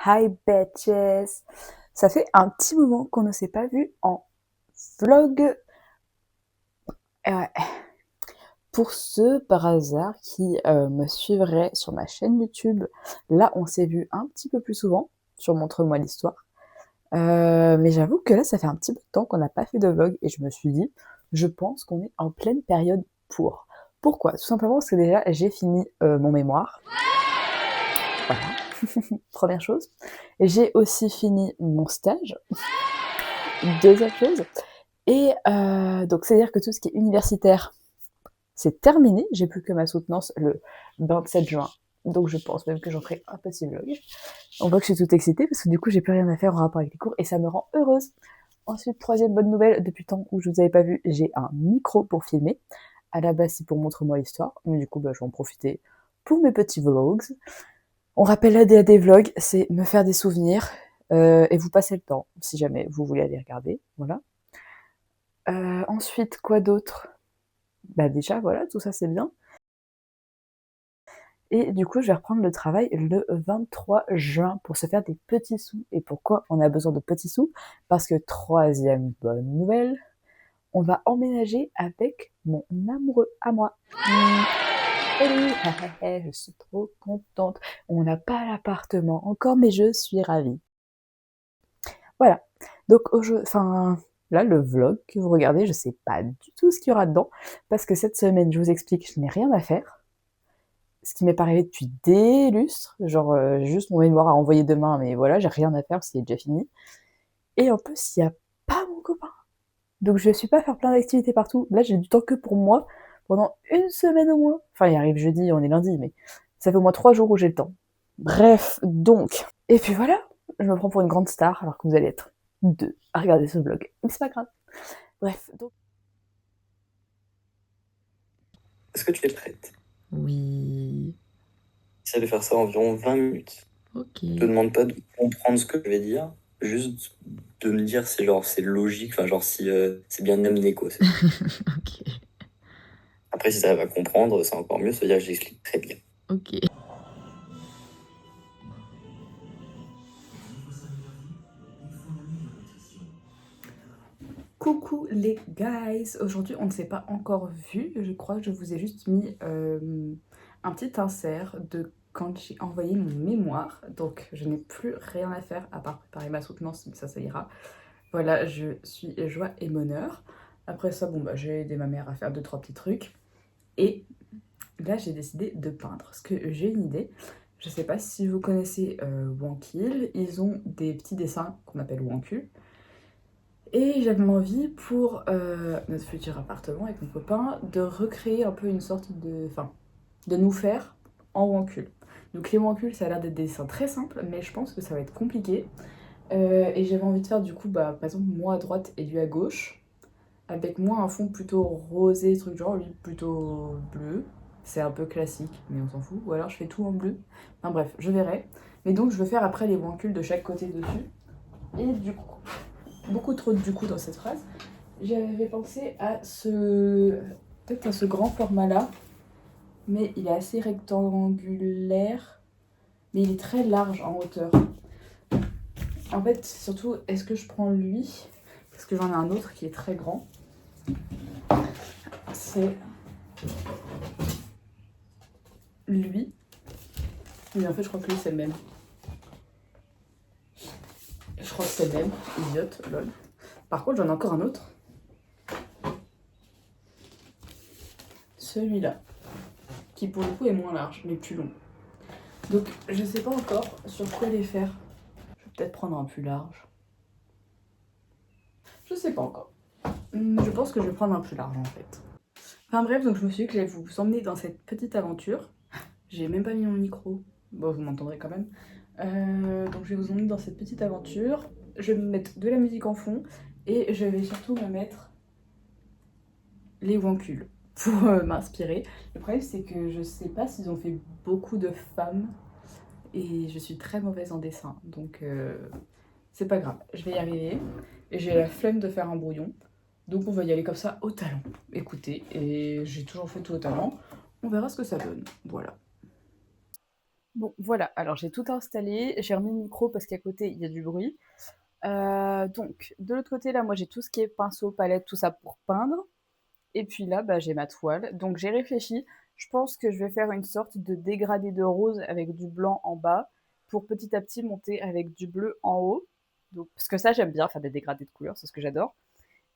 Hi bitches! Ça fait un petit moment qu'on ne s'est pas vu en vlog. Et ouais. Pour ceux par hasard qui me suivraient sur ma chaîne YouTube, là on s'est vu un petit peu plus souvent sur Montre-moi l'histoire. Mais j'avoue que là ça fait un petit peu de temps qu'on n'a pas fait de vlog et je me suis dit, je pense qu'on est en pleine période pour. Pourquoi? Tout simplement parce que déjà j'ai fini mon mémoire. Voilà, première chose. J'ai aussi fini mon stage, deuxième chose. Et donc c'est-à-dire que tout ce qui est universitaire, c'est terminé. J'ai plus que ma soutenance le 27 juin. Donc je pense même que j'en ferai un petit vlog. On voit que je suis toute excitée parce que du coup j'ai plus rien à faire en rapport avec les cours et ça me rend heureuse. Ensuite, troisième bonne nouvelle, depuis le temps où je vous avais pas vu, j'ai un micro pour filmer. À la base c'est pour Montre-moi l'histoire, mais du coup je vais en profiter pour mes petits vlogs. On rappelle la DA des vlogs, c'est me faire des souvenirs et vous passer le temps, si jamais vous voulez aller regarder, voilà. Ensuite, quoi d'autre? Bah déjà, voilà, tout ça c'est bien. Et du coup, je vais reprendre le travail le 23 juin pour se faire des petits sous. Et pourquoi on a besoin de petits sous? Parce que troisième bonne nouvelle, on va emménager avec mon amoureux à moi. Et oui, je suis trop contente. On n'a pas l'appartement encore, mais je suis ravie. Voilà. Donc, enfin, là, le vlog que vous regardez, je sais pas du tout ce qu'il y aura dedans, parce que cette semaine, je vous explique, je n'ai rien à faire. Ce qui m'est pas arrivé depuis des lustres, genre j'ai juste mon mémoire à envoyer demain, mais voilà, j'ai rien à faire parce qu'il est déjà fini. Et en plus, il n'y a pas mon copain. Donc je ne suis pas faire plein d'activités partout. Là, j'ai du temps que pour moi pendant une semaine au moins. Enfin, il arrive jeudi, on est lundi, mais ça fait au moins 3 jours où j'ai le temps. Bref, donc. Et puis voilà, je me prends pour une grande star alors que vous allez être deux à regarder ce vlog. Mais c'est pas grave. Bref, donc. Est-ce que tu es prête? Oui. Essaie de faire ça environ 20 minutes. Ok. Je te demande pas de comprendre ce que je vais dire, juste de me dire si genre c'est logique, enfin genre si c'est bien amené quoi. Ok. Après si ça va comprendre, c'est encore mieux, c'est-à-dire que j'explique très bien. Ok. Coucou les guys, aujourd'hui on ne s'est pas encore vu, je crois que je vous ai juste mis un petit insert de quand j'ai envoyé mon mémoire, donc je n'ai plus rien à faire à part préparer ma soutenance, mais ça ira. Voilà, je suis joie et bonheur. Après ça, bon bah j'ai aidé ma mère à faire 2-3 petits trucs, et là j'ai décidé de peindre, parce que j'ai une idée. Je sais pas si vous connaissez Wankill, ils ont des petits dessins qu'on appelle Wankul. Et j'avais envie pour notre futur appartement avec mon copain de recréer un peu une sorte de... Enfin, de nous faire en Wankul. Donc les Wankul, ça a l'air d'être des dessins très simples, mais je pense que ça va être compliqué. Et j'avais envie de faire du coup, bah, par exemple, moi à droite et lui à gauche, avec moi un fond plutôt rosé, truc genre, lui plutôt bleu. C'est un peu classique, mais on s'en fout. Ou alors je fais tout en bleu. Enfin bref, je verrai. Mais donc je veux faire après les Wankul de chaque côté dessus. Et du coup, beaucoup trop de du coup dans cette phrase. J'avais pensé à ce... peut-être à ce grand format-là, mais il est assez rectangulaire, mais il est très large en hauteur. En fait, surtout, est-ce que je prends lui? Parce que j'en ai un autre qui est très grand. C'est lui. Mais en fait, je crois que lui, c'est le même. Je crois que c'est le même. Idiote, lol. Par contre, j'en ai encore un autre. Celui-là. Qui pour le coup est moins large, mais plus long. Donc, je sais pas encore sur quoi les faire. Je vais peut-être prendre un plus large. Je sais pas encore. Je pense que je vais prendre un plus large en fait. Enfin bref, donc je me suis dit que j'allais vous emmener dans cette petite aventure. J'ai même pas mis mon micro. Bon, vous m'entendrez quand même. Donc je vais vous emmener dans cette petite aventure. Je vais me mettre de la musique en fond et je vais surtout me mettre les Wankuls pour m'inspirer. Le problème c'est que je sais pas s'ils ont fait beaucoup de femmes et je suis très mauvaise en dessin. Donc c'est pas grave, je vais y arriver. Et j'ai la flemme de faire un brouillon. Donc on va y aller comme ça au talent. Écoutez, et j'ai toujours fait tout au talent. On verra ce que ça donne. Voilà. Bon, voilà, alors j'ai tout installé, j'ai remis le micro parce qu'à côté il y a du bruit. Donc, de l'autre côté, là, moi j'ai tout ce qui est pinceau, palette, tout ça pour peindre. Et puis là, bah, j'ai ma toile. Donc j'ai réfléchi, je pense que je vais faire une sorte de dégradé de rose avec du blanc en bas pour petit à petit monter avec du bleu en haut. Donc, parce que ça, j'aime bien faire des dégradés de couleurs, c'est ce que j'adore.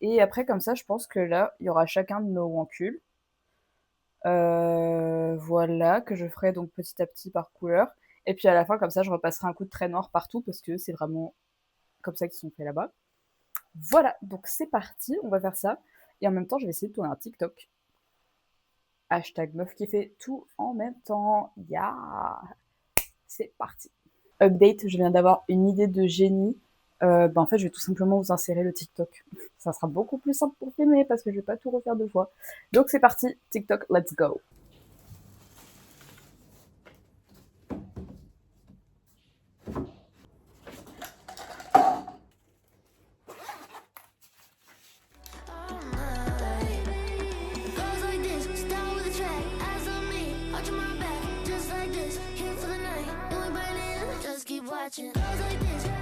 Et après, comme ça, je pense que là, il y aura chacun de nos rancules. Voilà, que je ferai donc petit à petit par couleur. Et puis à la fin, comme ça, je repasserai un coup de trait noir partout parce que c'est vraiment comme ça qu'ils sont faits là-bas. Voilà, donc c'est parti, on va faire ça. Et en même temps, je vais essayer de tourner un TikTok. Hashtag meuf qui fait tout en même temps. Yeah! C'est parti. Update, je viens d'avoir une idée de génie. En fait, je vais tout simplement vous insérer le TikTok. Ça sera beaucoup plus simple pour filmer parce que je vais pas tout refaire deux fois. Donc c'est parti, TikTok, let's go. Watching. Goes like this.